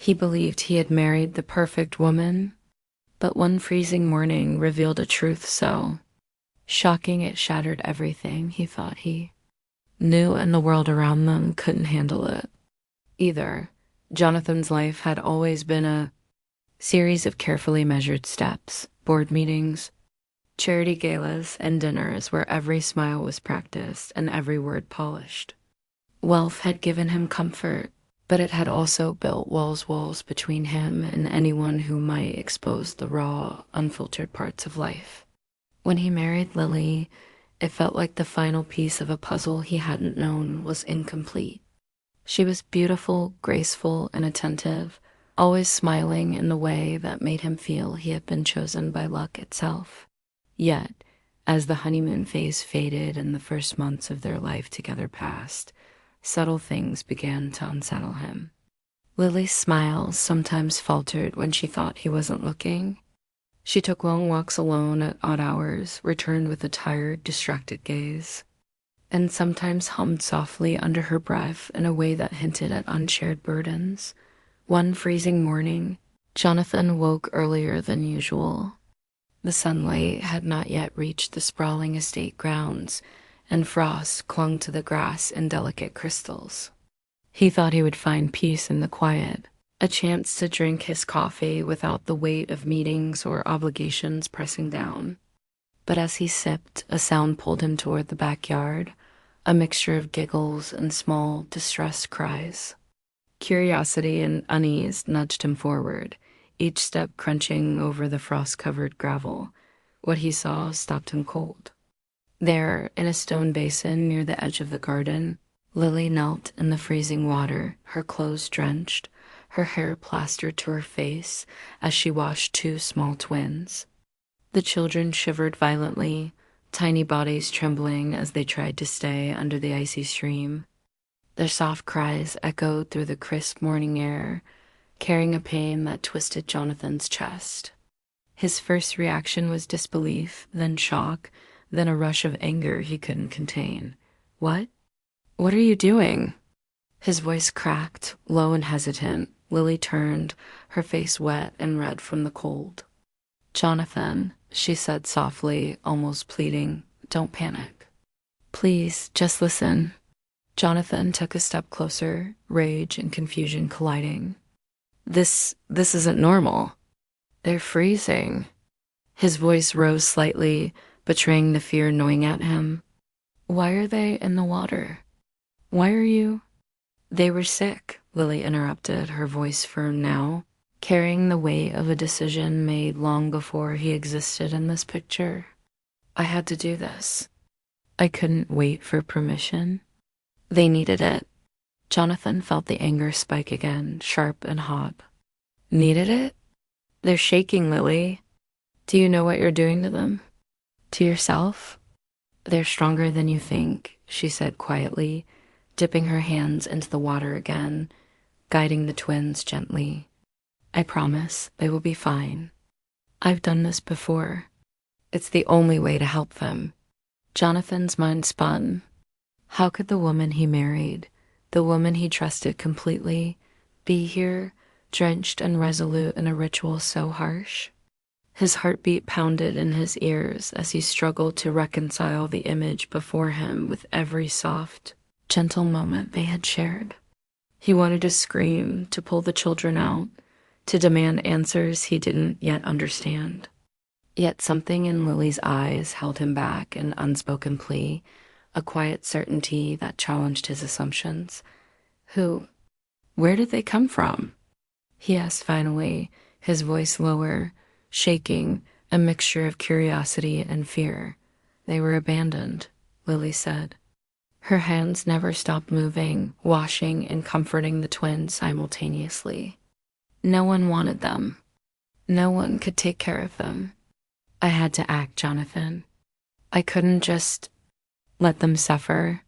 He believed he had married the perfect woman, but one freezing morning revealed a truth so shocking it shattered everything he thought he knew, and the world around them couldn't handle it either. Jonathan's life had always been a series of carefully measured steps, board meetings, charity galas, and dinners where every smile was practiced and every word polished. Wealth had given him comfort, but it had also built walls between him and anyone who might expose the raw, unfiltered parts of life. When he married Lily, it felt like the final piece of a puzzle he hadn't known was incomplete. She was beautiful, graceful, and attentive, always smiling in the way that made him feel he had been chosen by luck itself. Yet, as the honeymoon phase faded and the first months of their life together passed, subtle things began to unsettle him. Lily's smiles sometimes faltered when she thought he wasn't looking. She took long walks alone at odd hours, returned with a tired, distracted gaze, and sometimes hummed softly under her breath in a way that hinted at unshared burdens. One freezing morning, Jonathan woke earlier than usual. The sunlight had not yet reached the sprawling estate grounds, and frost clung to the grass in delicate crystals. He thought he would find peace in the quiet, a chance to drink his coffee without the weight of meetings or obligations pressing down. But as he sipped, a sound pulled him toward the backyard, a mixture of giggles and small, distressed cries. Curiosity and unease nudged him forward, each step crunching over the frost-covered gravel. What he saw stopped him cold. There, in a stone basin near the edge of the garden, Lily knelt in the freezing water, her clothes drenched, her hair plastered to her face as she washed two small twins. The children shivered violently, tiny bodies trembling as they tried to stay under the icy stream. Their soft cries echoed through the crisp morning air, carrying a pain that twisted Jonathan's chest. His first reaction was disbelief, then shock, then a rush of anger he couldn't contain. What? What are you doing? His voice cracked, low and hesitant. Lily turned, her face wet and red from the cold. Jonathan, she said softly, almost pleading, don't panic. Please, just listen. Jonathan took a step closer, rage and confusion colliding. This isn't normal. They're freezing. His voice rose slightly, betraying the fear gnawing at him. Why are they in the water? Why are you? They were sick, Lily interrupted, her voice firm now, carrying the weight of a decision made long before he existed in this picture. I had to do this. I couldn't wait for permission. They needed it. Jonathan felt the anger spike again, sharp and hot. Needed it? They're shaking, Lily. Do you know what you're doing to them? To yourself? They're stronger than you think, she said quietly, dipping her hands into the water again, guiding the twins gently. I promise they will be fine. I've done this before. It's the only way to help them. Jonathan's mind spun. How could the woman he married, the woman he trusted completely, be here, drenched and resolute in a ritual so harsh? His heartbeat pounded in his ears as he struggled to reconcile the image before him with every soft, gentle moment they had shared. He wanted to scream, to pull the children out, to demand answers he didn't yet understand. Yet something in Lily's eyes held him back, an unspoken plea, a quiet certainty that challenged his assumptions. Where did they come from? He asked finally, his voice lower, shaking, a mixture of curiosity and fear. They were abandoned, Lily said. Her hands never stopped moving, washing and comforting the twins simultaneously. No one wanted them. No one could take care of them. I had to act, Jonathan. I couldn't just let them suffer.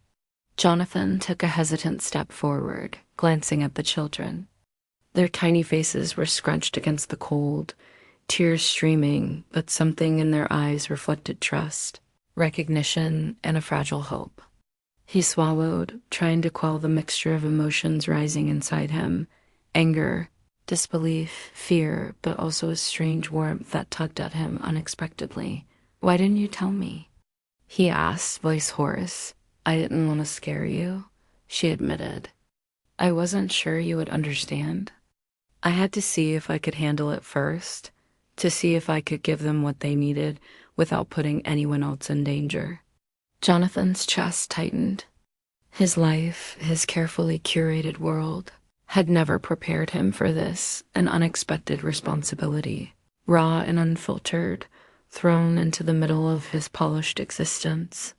Jonathan took a hesitant step forward, glancing at the children. Their tiny faces were scrunched against the cold, tears streaming, but something in their eyes reflected trust, recognition, and a fragile hope. He swallowed, trying to quell the mixture of emotions rising inside him, anger, Disbelief, fear, but also a strange warmth that tugged at him unexpectedly. "Why didn't you tell me?" he asked, voice hoarse. "I didn't want to scare you," she admitted. "I wasn't sure you would understand. I had to see if I could handle it first, to see if I could give them what they needed without putting anyone else in danger." Jonathan's chest tightened. His life, his carefully curated world, had never prepared him for this, an unexpected responsibility, raw and unfiltered, thrown into the middle of his polished existence.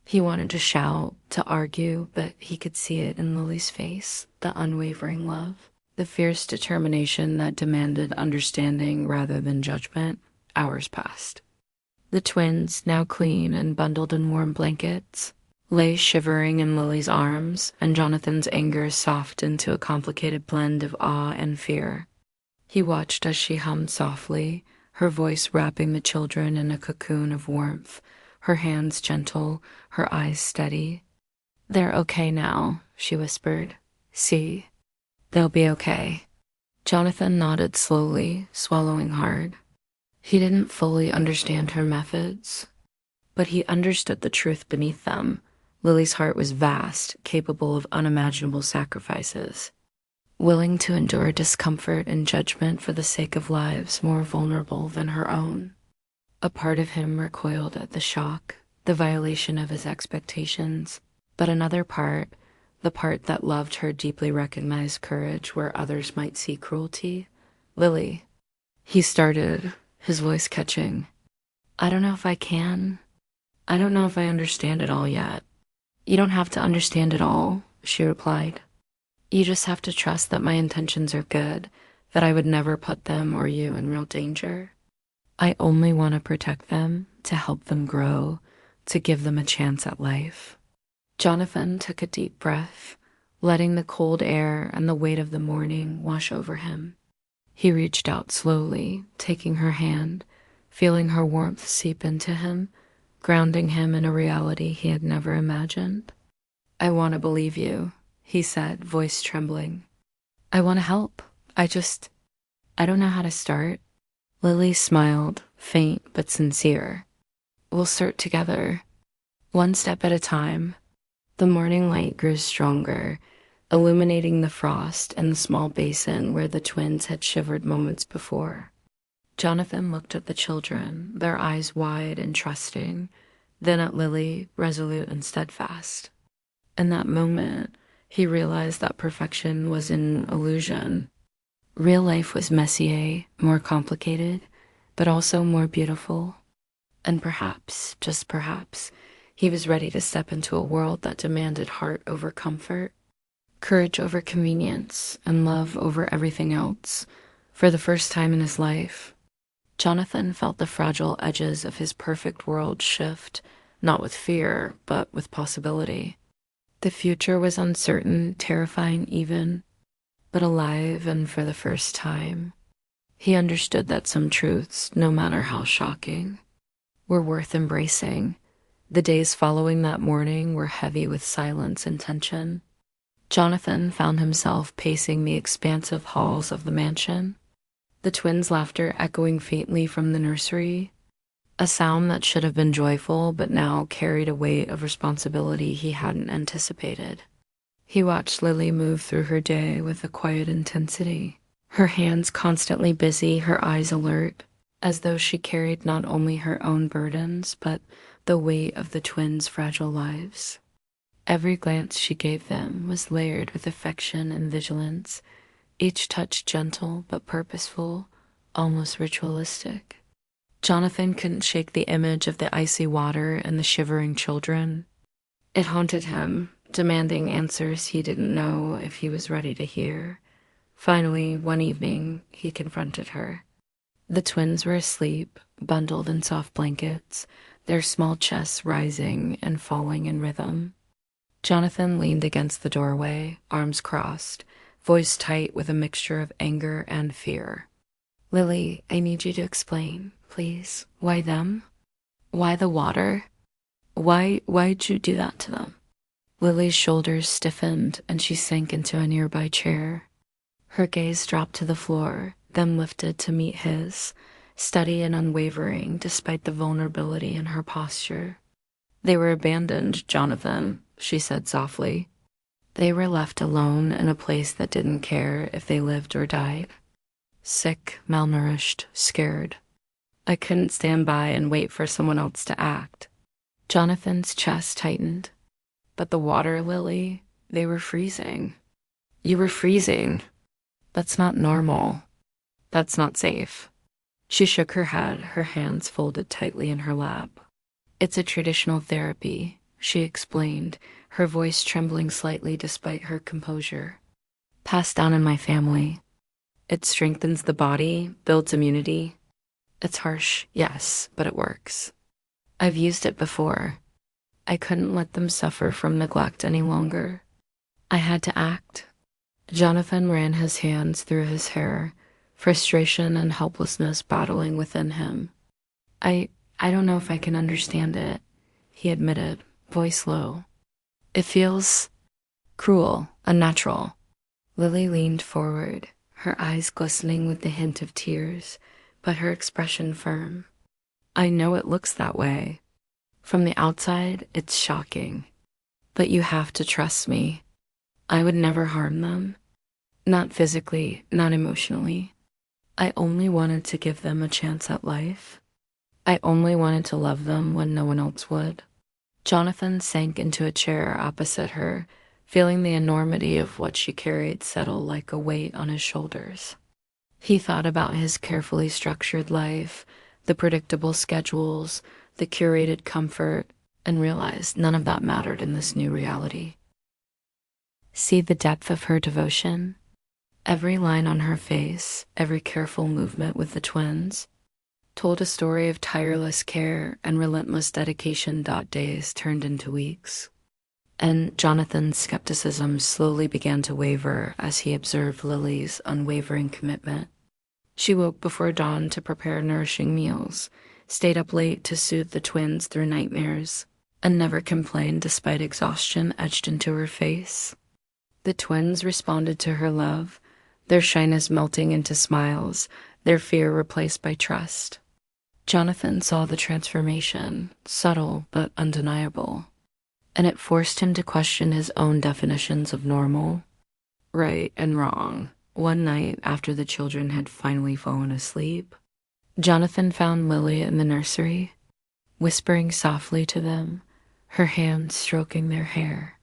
He wanted to shout, to argue, but he could see it in Lily's face, the unwavering love, the fierce determination that demanded understanding rather than judgment. Hours passed. The twins, now clean and bundled in warm blankets, lay shivering in Lily's arms, and Jonathan's anger softened to a complicated blend of awe and fear. He watched as she hummed softly, her voice wrapping the children in a cocoon of warmth, her hands gentle, her eyes steady. "They're okay now," she whispered. "See, they'll be okay." Jonathan nodded slowly, swallowing hard. He didn't fully understand her methods, but he understood the truth beneath them. Lily's heart was vast, capable of unimaginable sacrifices, willing to endure discomfort and judgment for the sake of lives more vulnerable than her own. A part of him recoiled at the shock, the violation of his expectations, but another part, the part that loved her deeply recognized courage where others might see cruelty. "Lily," he started, his voice catching. "I don't know if I can. I don't know if I understand it all yet." "You don't have to understand it all," she replied. "You just have to trust that my intentions are good, that I would never put them or you in real danger. I only want to protect them, to help them grow, to give them a chance at life." Jonathan took a deep breath, letting the cold air and the weight of the morning wash over him. He reached out slowly, taking her hand, feeling her warmth seep into him, grounding him in a reality he had never imagined. "I want to believe you," he said, voice trembling. "I want to help. I don't know how to start." Lily smiled, faint but sincere. "We'll start together, one step at a time." The morning light grew stronger, illuminating the frost and the small basin where the twins had shivered moments before. Jonathan looked at the children, their eyes wide and trusting, then at Lily, resolute and steadfast. In that moment, he realized that perfection was an illusion. Real life was messier, more complicated, but also more beautiful. And perhaps, just perhaps, he was ready to step into a world that demanded heart over comfort, courage over convenience, and love over everything else, for the first time in his life. Jonathan felt the fragile edges of his perfect world shift, not with fear, but with possibility. The future was uncertain, terrifying even, but alive, and for the first time, he understood that some truths, no matter how shocking, were worth embracing. The days following that morning were heavy with silence and tension. Jonathan found himself pacing the expansive halls of the mansion, the twins' laughter echoing faintly from the nursery, a sound that should have been joyful but now carried a weight of responsibility he hadn't anticipated. He watched Lily move through her day with a quiet intensity, her hands constantly busy, her eyes alert, as though she carried not only her own burdens but the weight of the twins' fragile lives. Every glance she gave them was layered with affection and vigilance, each touch gentle but purposeful, almost ritualistic. Jonathan couldn't shake the image of the icy water and the shivering children. It haunted him, demanding answers he didn't know if he was ready to hear. Finally, one evening, he confronted her. The twins were asleep, bundled in soft blankets, their small chests rising and falling in rhythm. Jonathan leaned against the doorway, arms crossed, voice tight with a mixture of anger and fear. "Lily, I need you to explain, please. Why them? Why the water? Why'd you do that to them?" Lily's shoulders stiffened and she sank into a nearby chair. Her gaze dropped to the floor, then lifted to meet his, steady and unwavering despite the vulnerability in her posture. "They were abandoned, Jonathan," she said softly. "They were left alone in a place that didn't care if they lived or died. Sick, malnourished, scared. I couldn't stand by and wait for someone else to act." Jonathan's chest tightened. "But the water, Lily, they were freezing. You were freezing. That's not normal. That's not safe." She shook her head, her hands folded tightly in her lap. "It's a traditional therapy," she explained, her voice trembling slightly despite her composure. "Passed down in my family. It strengthens the body, builds immunity. It's harsh, yes, but it works. I've used it before. I couldn't let them suffer from neglect any longer. I had to act." Jonathan ran his hands through his hair, frustration and helplessness battling within him. I don't know if I can understand it," he admitted, voice low. "It feels cruel, unnatural." Lily leaned forward, her eyes glistening with the hint of tears, but her expression firm. "I know it looks that way. From the outside, it's shocking. But you have to trust me. I would never harm them. Not physically, not emotionally. I only wanted to give them a chance at life. I only wanted to love them when no one else would." Jonathan sank into a chair opposite her, feeling the enormity of what she carried settle like a weight on his shoulders. He thought about his carefully structured life, the predictable schedules, the curated comfort, and realized none of that mattered in this new reality. See the depth of her devotion? Every line on her face, every careful movement with the twins, told a story of tireless care and relentless dedication. Days turned into weeks. And Jonathan's skepticism slowly began to waver as he observed Lily's unwavering commitment. She woke before dawn to prepare nourishing meals, stayed up late to soothe the twins through nightmares, and never complained despite exhaustion etched into her face. The twins responded to her love, their shyness melting into smiles, their fear replaced by trust. Jonathan saw the transformation, subtle but undeniable, and it forced him to question his own definitions of normal, right and wrong. One night, after the children had finally fallen asleep, Jonathan found Lily in the nursery, whispering softly to them, her hands stroking their hair,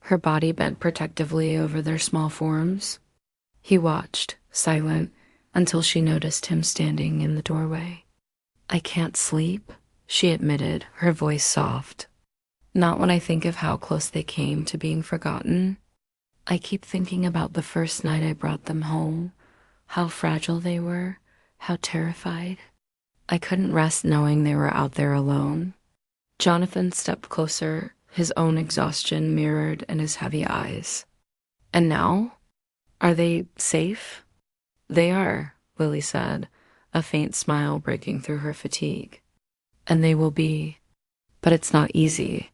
her body bent protectively over their small forms. He watched, silent, until she noticed him standing in the doorway. "I can't sleep," she admitted, her voice soft. "Not when I think of how close they came to being forgotten. I keep thinking about the first night I brought them home, how fragile they were, how terrified. I couldn't rest knowing they were out there alone." Jonathan stepped closer, his own exhaustion mirrored in his heavy eyes. "And now? Are they safe?" "They are," Lily said, a faint smile breaking through her fatigue. "And they will be. But it's not easy.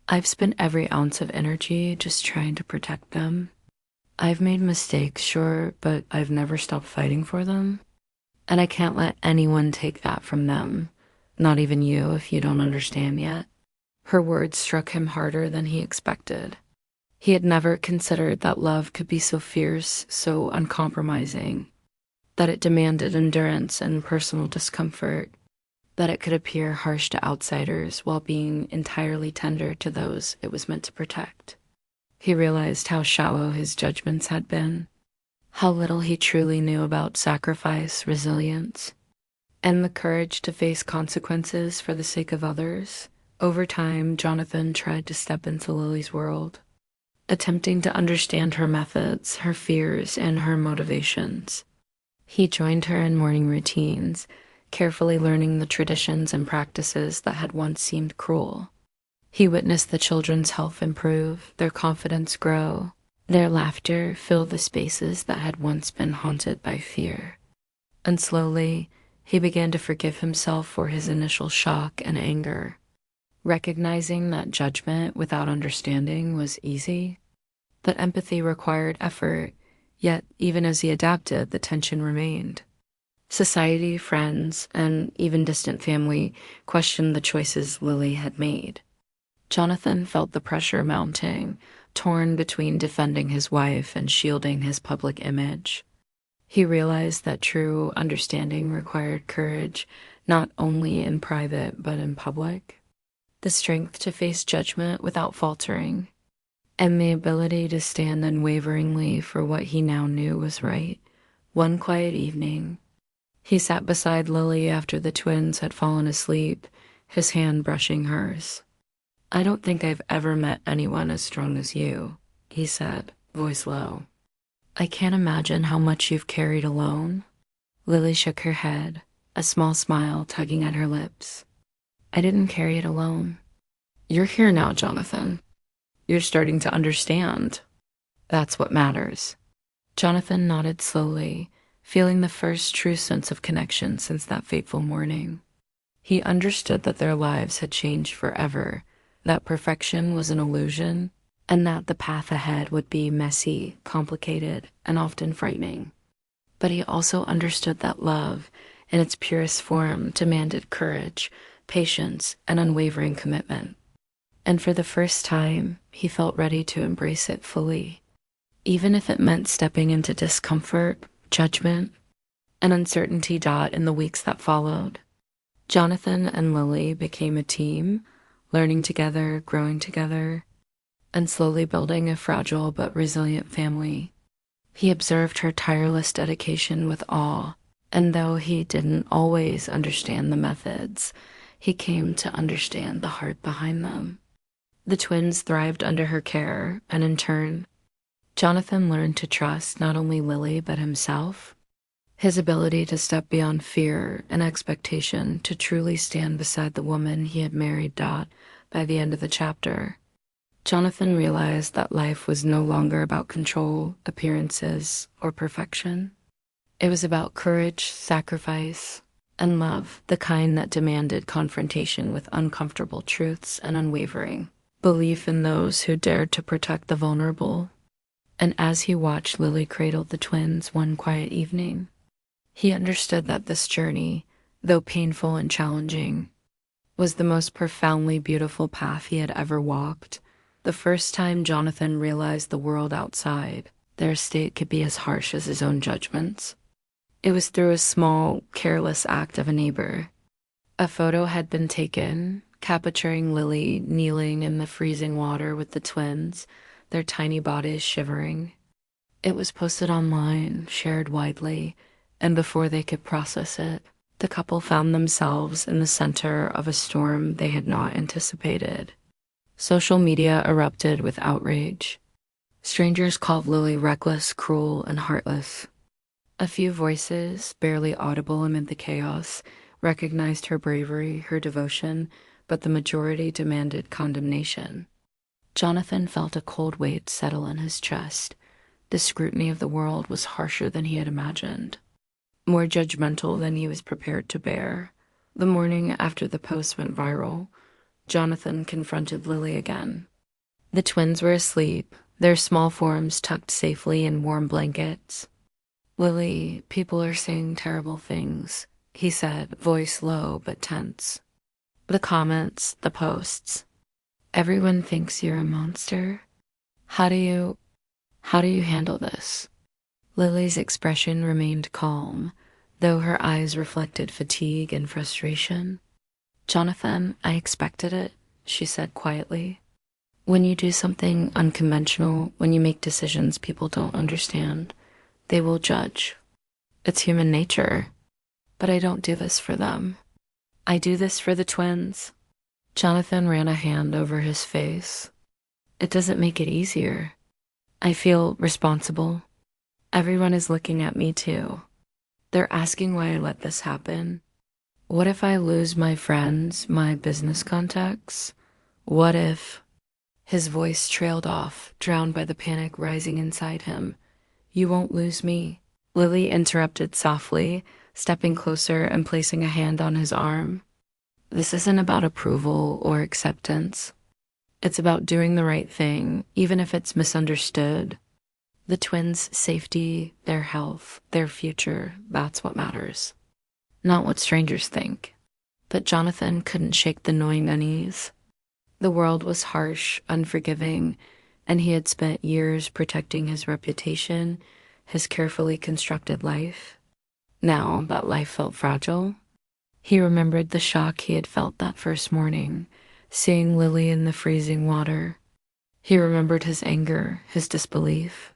I've spent every ounce of energy just trying to protect them. I've made mistakes, sure, but I've never stopped fighting for them. And I can't let anyone take that from them. Not even you, if you don't understand yet." Her words struck him harder than he expected. He had never considered that love could be so fierce, so uncompromising, that it demanded endurance and personal discomfort, that it could appear harsh to outsiders while being entirely tender to those it was meant to protect. He realized how shallow his judgments had been, how little he truly knew about sacrifice, resilience, and the courage to face consequences for the sake of others. Over time, Jonathan tried to step into Lily's world, attempting to understand her methods, her fears, and her motivations. He joined her in morning routines, carefully learning the traditions and practices that had once seemed cruel. He witnessed the children's health improve, their confidence grow, their laughter fill the spaces that had once been haunted by fear. And slowly, he began to forgive himself for his initial shock and anger, recognizing that judgment without understanding was easy, that empathy required effort, Yet, even as he adapted, the tension remained. Society, friends, and even distant family questioned the choices Lily had made. Jonathan felt the pressure mounting, torn between defending his wife and shielding his public image. He realized that true understanding required courage, not only in private but in public, the strength to face judgment without faltering, and the ability to stand unwaveringly for what he now knew was right. One quiet evening, he sat beside Lily after the twins had fallen asleep, his hand brushing hers. "I don't think I've ever met anyone as strong as you," he said, voice low. "I can't imagine how much you've carried alone." Lily shook her head, a small smile tugging at her lips. "I didn't carry it alone. You're here now, Jonathan. You're starting to understand. That's what matters." Jonathan nodded slowly, feeling the first true sense of connection since that fateful morning. He understood that their lives had changed forever, that perfection was an illusion, and that the path ahead would be messy, complicated, and often frightening. But he also understood that love, in its purest form, demanded courage, patience, and unwavering commitment. And for the first time, he felt ready to embrace it fully, even if it meant stepping into discomfort, judgment, and uncertainty. In the weeks that followed, Jonathan and Lily became a team, learning together, growing together, and slowly building a fragile but resilient family. He observed her tireless dedication with awe, and though he didn't always understand the methods, he came to understand the heart behind them. The twins thrived under her care, and in turn, Jonathan learned to trust not only Lily but himself. His ability to step beyond fear and expectation to truly stand beside the woman he had married. By the end of the chapter, Jonathan realized that life was no longer about control, appearances, or perfection. It was about courage, sacrifice, and love, the kind that demanded confrontation with uncomfortable truths and unwavering belief in those who dared to protect the vulnerable. And as he watched Lily cradle the twins one quiet evening, he understood that this journey, though painful and challenging, was the most profoundly beautiful path he had ever walked. The first time Jonathan realized the world outside their estate could be as harsh as his own judgments, it was through a small, careless act of a neighbor. A photo had been taken, capturing Lily kneeling in the freezing water with the twins, their tiny bodies shivering. It was posted online, shared widely, and before they could process it, the couple found themselves in the center of a storm they had not anticipated. Social media erupted with outrage. Strangers called Lily reckless, cruel, and heartless. A few voices, barely audible amid the chaos, recognized her bravery, her devotion, but the majority demanded condemnation. Jonathan felt a cold weight settle in his chest. The scrutiny of the world was harsher than he had imagined, more judgmental than he was prepared to bear. The morning after the post went viral, Jonathan confronted Lily again. The twins were asleep, their small forms tucked safely in warm blankets. "Lily, people are saying terrible things," he said, voice low but tense. "The comments, the posts. Everyone thinks you're a monster. How do you handle this?" Lily's expression remained calm, though her eyes reflected fatigue and frustration. "Jonathan, I expected it," she said quietly. "When you do something unconventional, when you make decisions people don't understand, they will judge. It's human nature. But I don't do this for them. I do this for the twins." Jonathan ran a hand over his face. "It doesn't make it easier. I feel responsible. Everyone is looking at me too. They're asking why I let this happen. What if I lose my friends, my business contacts? What if—" His voice trailed off, drowned by the panic rising inside him. "You won't lose me," Lily interrupted softly, stepping closer and placing a hand on his arm. "This isn't about approval or acceptance. It's about doing the right thing, even if it's misunderstood. The twins' safety, their health, their future, that's what matters. Not what strangers think. But Jonathan couldn't shake the gnawing unease. The world was harsh, unforgiving, and he had spent years protecting his reputation, his carefully constructed life. Now that life felt fragile, he remembered the shock he had felt that first morning, seeing Lily in the freezing water. He remembered his anger, his disbelief,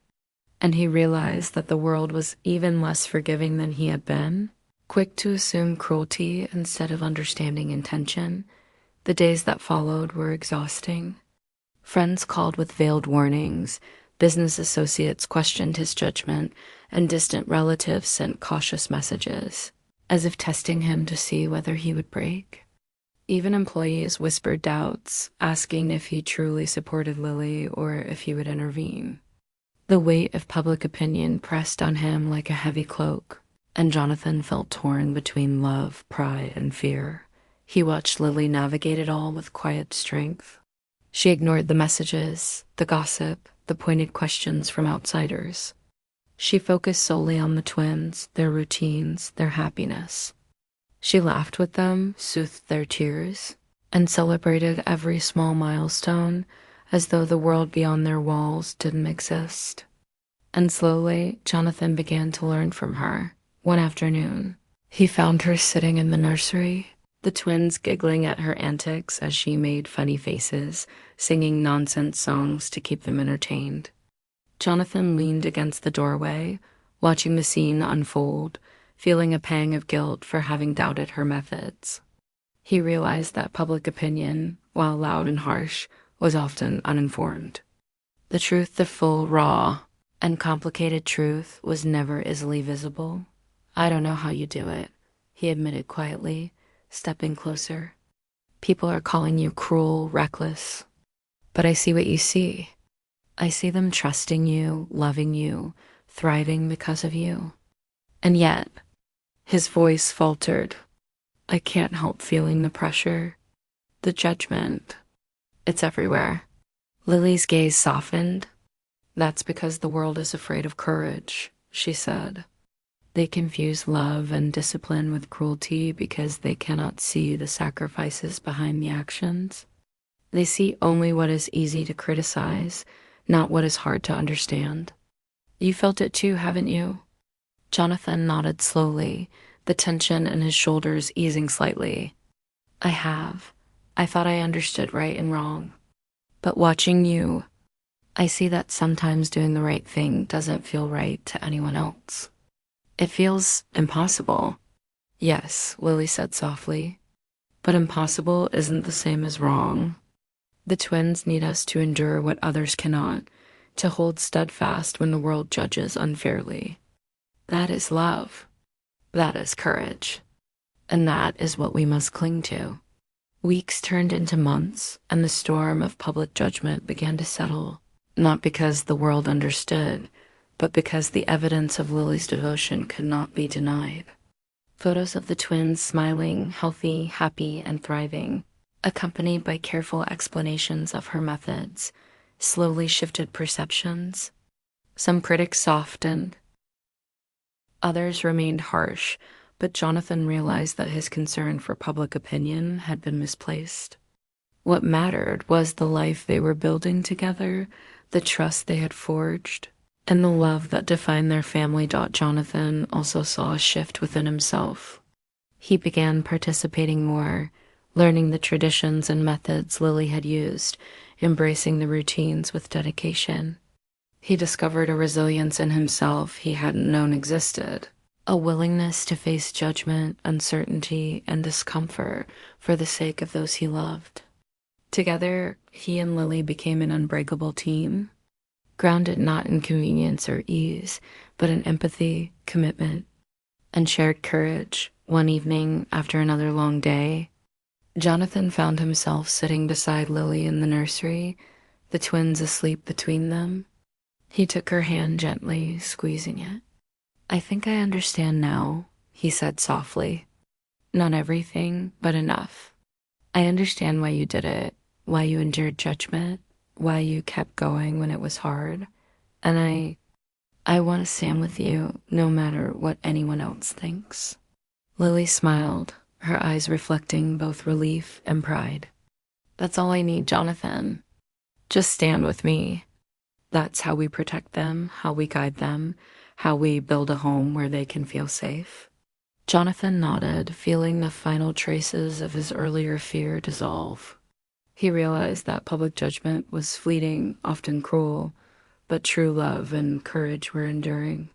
and he realized that the world was even less forgiving than he had been, quick to assume cruelty instead of understanding intention. The days that followed were exhausting. Friends called with veiled warnings, business associates questioned his judgment, and distant relatives sent cautious messages, as if testing him to see whether he would break. Even employees whispered doubts, asking if he truly supported Lily or if he would intervene. The weight of public opinion pressed on him like a heavy cloak, and Jonathan felt torn between love, pride, and fear. He watched Lily navigate it all with quiet strength. She ignored the messages, the gossip, the pointed questions from outsiders. She focused solely on the twins, their routines, their happiness. She laughed with them, soothed their tears, and celebrated every small milestone as though the world beyond their walls didn't exist. And slowly, Jonathan began to learn from her. One afternoon, he found her sitting in the nursery, the twins giggling at her antics as she made funny faces, singing nonsense songs to keep them entertained. Jonathan leaned against the doorway, watching the scene unfold, feeling a pang of guilt for having doubted her methods. He realized that public opinion, while loud and harsh, was often uninformed. The truth, the full, raw, and complicated truth, was never easily visible. "I don't know how you do it," he admitted quietly, stepping closer. "People are calling you cruel, reckless. But I see what you see. I see them trusting you, loving you, thriving because of you. And yet," his voice faltered, "I can't help feeling the pressure, the judgment. It's everywhere." Lily's gaze softened. "That's because the world is afraid of courage," she said. "They confuse love and discipline with cruelty because they cannot see the sacrifices behind the actions. They see only what is easy to criticize, not what is hard to understand. You felt it too, haven't you?" Jonathan nodded slowly, the tension in his shoulders easing slightly. "I have. I thought I understood right and wrong. But watching you, I see that sometimes doing the right thing doesn't feel right to anyone else. It feels impossible." "Yes," Lily said softly. "But impossible isn't the same as wrong. The twins need us to endure what others cannot, to hold steadfast when the world judges unfairly. That is love. That is courage. And that is what we must cling to." Weeks turned into months, and the storm of public judgment began to settle, not because the world understood, but because the evidence of Lily's devotion could not be denied. Photos of the twins smiling, healthy, happy, and thriving, accompanied by careful explanations of her methods, slowly shifted perceptions. Some critics softened, others remained harsh, but Jonathan realized that his concern for public opinion had been misplaced. What mattered was the life they were building together, the trust they had forged, and the love that defined their family. Jonathan also saw a shift within himself. He began participating more, learning the traditions and methods Lily had used, embracing the routines with dedication. He discovered a resilience in himself he hadn't known existed, a willingness to face judgment, uncertainty, and discomfort for the sake of those he loved. Together, he and Lily became an unbreakable team, grounded not in convenience or ease, but in empathy, commitment, and shared courage. One evening, after another long day, Jonathan found himself sitting beside Lily in the nursery, the twins asleep between them. He took her hand gently, squeezing it. "I think I understand now," he said softly. "Not everything, but enough. I understand why you did it, why you endured judgment, why you kept going when it was hard. And I want to stand with you no matter what anyone else thinks. Lily smiled, her eyes reflecting both relief and pride. That's all I need, Jonathan. Just stand with me. That's how we protect them, how we guide them, how we build a home where they can feel safe. Jonathan nodded, feeling the final traces of his earlier fear dissolve. He realized that public judgment was fleeting, often cruel, but true love and courage were enduring.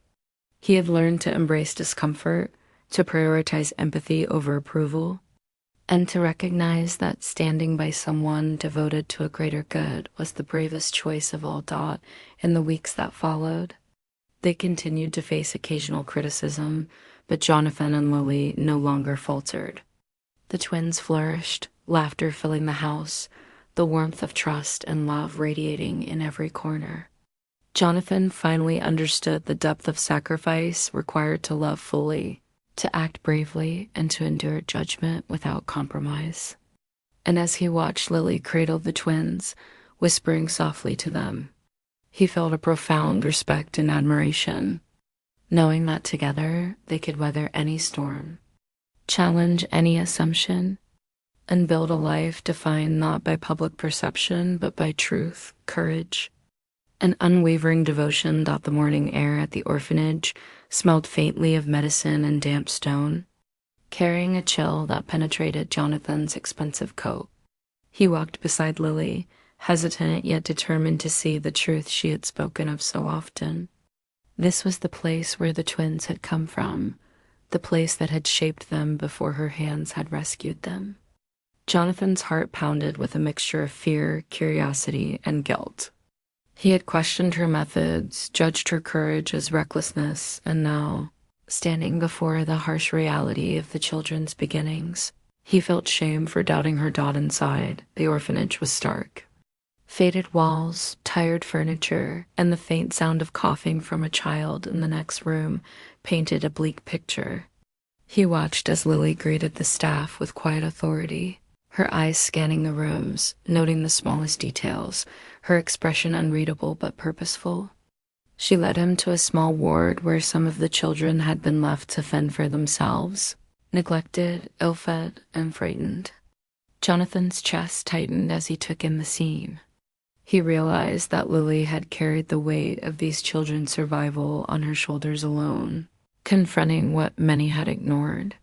He had learned to embrace discomfort, to prioritize empathy over approval, and to recognize that standing by someone devoted to a greater good was the bravest choice of all. In the weeks that followed, they continued to face occasional criticism, but Jonathan and Lily no longer faltered. The twins flourished, laughter filling the house, the warmth of trust and love radiating in every corner. Jonathan finally understood the depth of sacrifice required to love fully, to act bravely, and to endure judgment without compromise. And as he watched Lily cradle the twins, whispering softly to them, he felt a profound respect and admiration, knowing that together they could weather any storm, challenge any assumption, and build a life defined not by public perception but by truth, courage, and unwavering devotion. The morning air at the orphanage smelled faintly of medicine and damp stone, carrying a chill that penetrated Jonathan's expensive coat. He walked beside Lily, hesitant yet determined to see the truth she had spoken of so often. This was the place where the twins had come from, the place that had shaped them before her hands had rescued them. Jonathan's heart pounded with a mixture of fear, curiosity, and guilt. He had questioned her methods, judged her courage as recklessness, and now, standing before the harsh reality of the children's beginnings, he felt shame for doubting her. Inside, the orphanage was stark. Faded walls, tired furniture, and the faint sound of coughing from a child in the next room painted a bleak picture. He watched as Lily greeted the staff with quiet authority, her eyes scanning the rooms, noting the smallest details, her expression unreadable but purposeful. She led him to a small ward where some of the children had been left to fend for themselves, neglected, ill-fed, and frightened. Jonathan's chest tightened as he took in the scene. He realized that Lily had carried the weight of these children's survival on her shoulders alone, confronting what many had ignored,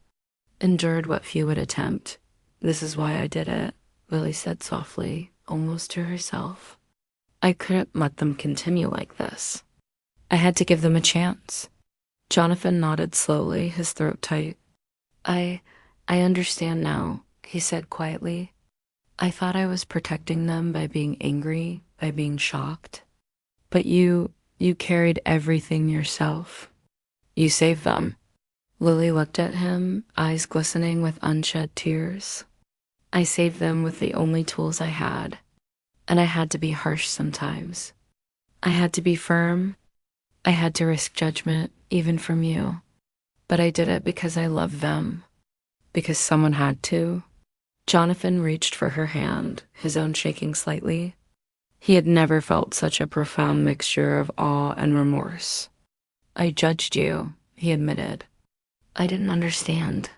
endured what few would attempt. "This is why I did it," Lily said softly, almost to herself. "I couldn't let them continue like this. I had to give them a chance." Jonathan nodded slowly, his throat tight. I understand now," he said quietly. "I thought I was protecting them by being angry, by being shocked. But you carried everything yourself. You saved them." Lily looked at him, eyes glistening with unshed tears. "I saved them with the only tools I had, and I had to be harsh sometimes. I had to be firm. I had to risk judgment, even from you. But I did it because I loved them, because someone had to." Jonathan reached for her hand, his own shaking slightly. He had never felt such a profound mixture of awe and remorse. "I judged you," he admitted. "I didn't understand.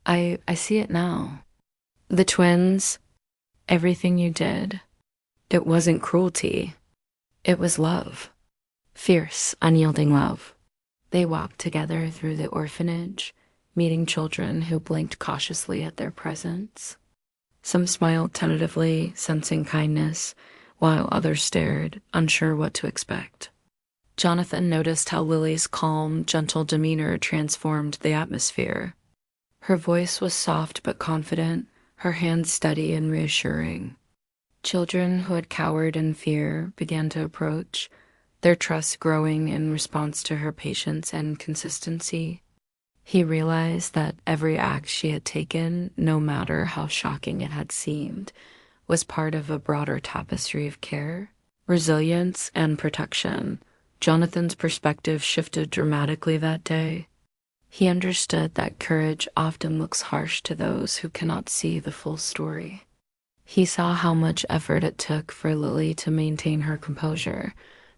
I see it now. The twins, everything you did, it wasn't cruelty. It was love. Fierce, unyielding love." They walked together through the orphanage, meeting children who blinked cautiously at their presence. Some smiled tentatively, sensing kindness, while others stared, unsure what to expect. Jonathan noticed how Lily's calm, gentle demeanor transformed the atmosphere. Her voice was soft but confident, her hands steady and reassuring. Children who had cowered in fear began to approach, their trust growing in response to her patience and consistency. He realized that every act she had taken, no matter how shocking it had seemed, was part of a broader tapestry of care, resilience, and protection. Jonathan's perspective shifted dramatically that day. He understood that courage often looks harsh to those who cannot see the full story. He saw how much effort it took for Lily to maintain her composure,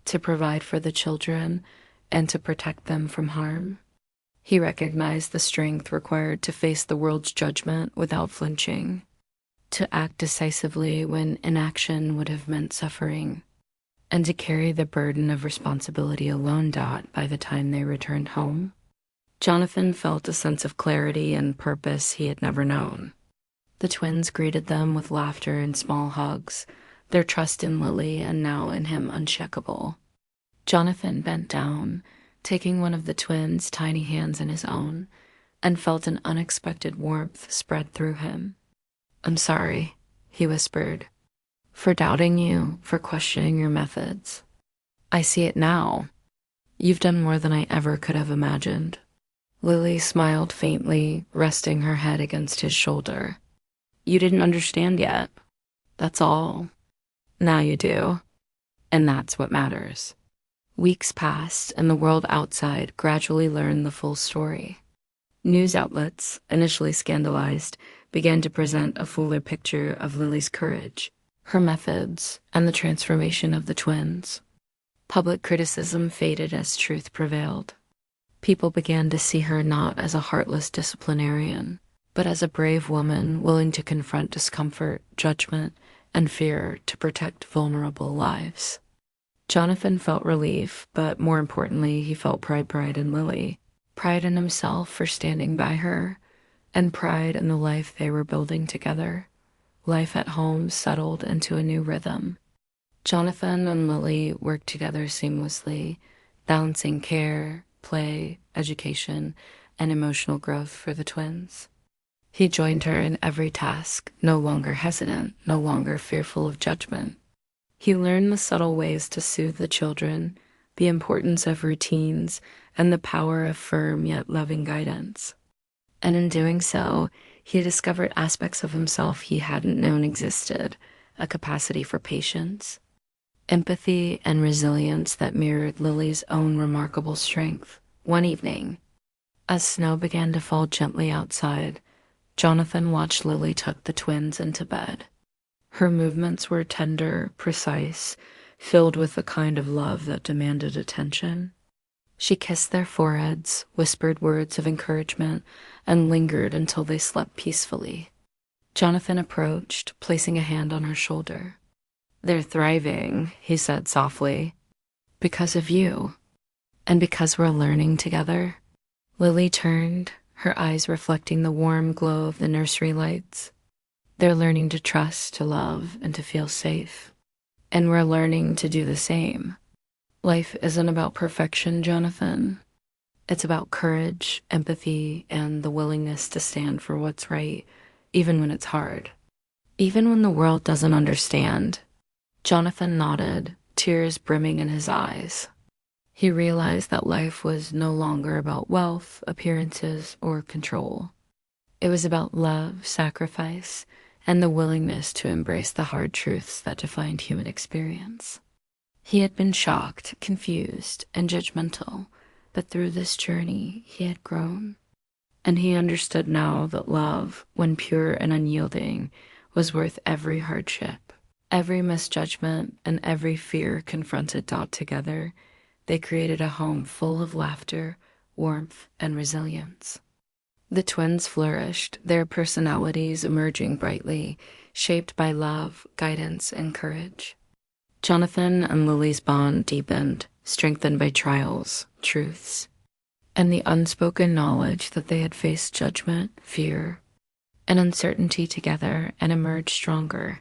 to provide for the children, and to protect them from harm. He recognized the strength required to face the world's judgment without flinching, to act decisively when inaction would have meant suffering, and to carry the burden of responsibility alone. By the time they returned home, Jonathan felt a sense of clarity and purpose he had never known. The twins greeted them with laughter and small hugs, their trust in Lily and now in him unshakable. Jonathan bent down, taking one of the twins' tiny hands in his own, and felt an unexpected warmth spread through him. "I'm sorry," he whispered, "for doubting you, for questioning your methods. I see it now. You've done more than I ever could have imagined." Lily smiled faintly, resting her head against his shoulder. "You didn't understand yet. That's all. Now you do. And that's what matters." Weeks passed, and the world outside gradually learned the full story. News outlets, initially scandalized, began to present a fuller picture of Lily's courage, her methods, and the transformation of the twins. Public criticism faded as truth prevailed. People began to see her not as a heartless disciplinarian, but as a brave woman willing to confront discomfort, judgment, and fear to protect vulnerable lives. Jonathan felt relief, but more importantly, he felt pride in Lily, pride in himself for standing by her, and pride in the life they were building together. Life at home settled into a new rhythm. Jonathan and Lily worked together seamlessly, balancing care, play, education, and emotional growth for the twins. He joined her in every task, no longer hesitant, no longer fearful of judgment. He learned the subtle ways to soothe the children, the importance of routines, and the power of firm yet loving guidance. And in doing so, he discovered aspects of himself he hadn't known existed, a capacity for patience, empathy, and resilience that mirrored Lily's own remarkable strength. One evening, as snow began to fall gently outside, Jonathan watched Lily tuck the twins into bed. Her movements were tender, precise, filled with the kind of love that demanded attention. She kissed their foreheads, whispered words of encouragement, and lingered until they slept peacefully. Jonathan approached, placing a hand on her shoulder. "They're thriving," he said softly, "because of you, and because we're learning together." Lily turned, her eyes reflecting the warm glow of the nursery lights. "They're learning to trust, to love, and to feel safe. And we're learning to do the same. Life isn't about perfection, Jonathan. It's about courage, empathy, and the willingness to stand for what's right, even when it's hard. Even when the world doesn't understand." Jonathan nodded, tears brimming in his eyes. He realized that life was no longer about wealth, appearances, or control. It was about love, sacrifice, and the willingness to embrace the hard truths that defined human experience. He had been shocked, confused, and judgmental, but through this journey he had grown. And he understood now that love, when pure and unyielding, was worth every hardship, every misjudgment, and every fear confronted. Together, they created a home full of laughter, warmth, and resilience. The twins flourished, their personalities emerging brightly, shaped by love, guidance, and courage. Jonathan and Lily's bond deepened, strengthened by trials, truths, and the unspoken knowledge that they had faced judgment, fear, and uncertainty together and emerged stronger.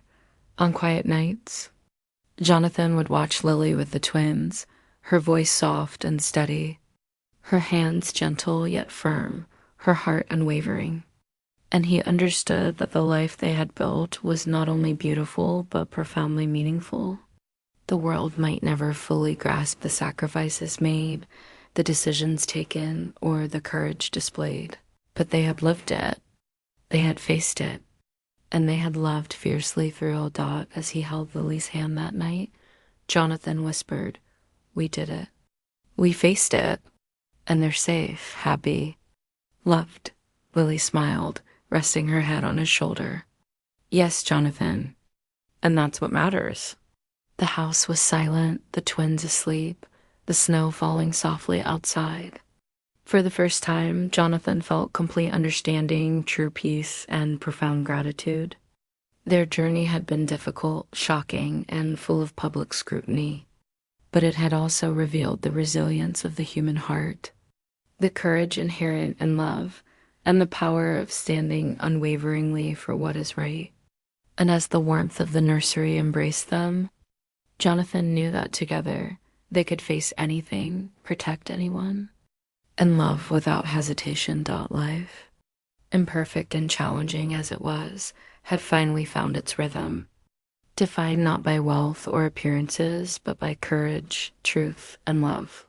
On quiet nights, Jonathan would watch Lily with the twins, her voice soft and steady, her hands gentle yet firm, her heart unwavering. And he understood that the life they had built was not only beautiful but profoundly meaningful. The world might never fully grasp the sacrifices made, the decisions taken, or the courage displayed, but they had lived it, they had faced it, and they had loved fiercely through it. As he held Lily's hand that night, Jonathan whispered, "We did it. We faced it, and they're safe, happy, loved." Lily smiled, resting her head on his shoulder. "Yes, Jonathan, and that's what matters." The house was silent, the twins asleep, the snow falling softly outside. For the first time, Jonathan felt complete understanding, true peace, and profound gratitude. Their journey had been difficult, shocking, and full of public scrutiny, but it had also revealed the resilience of the human heart, the courage inherent in love, and the power of standing unwaveringly for what is right. And as the warmth of the nursery embraced them, Jonathan knew that together they could face anything, protect anyone, and love without hesitation. Life, imperfect and challenging as it was, had finally found its rhythm, defined not by wealth or appearances, but by courage, truth, and love.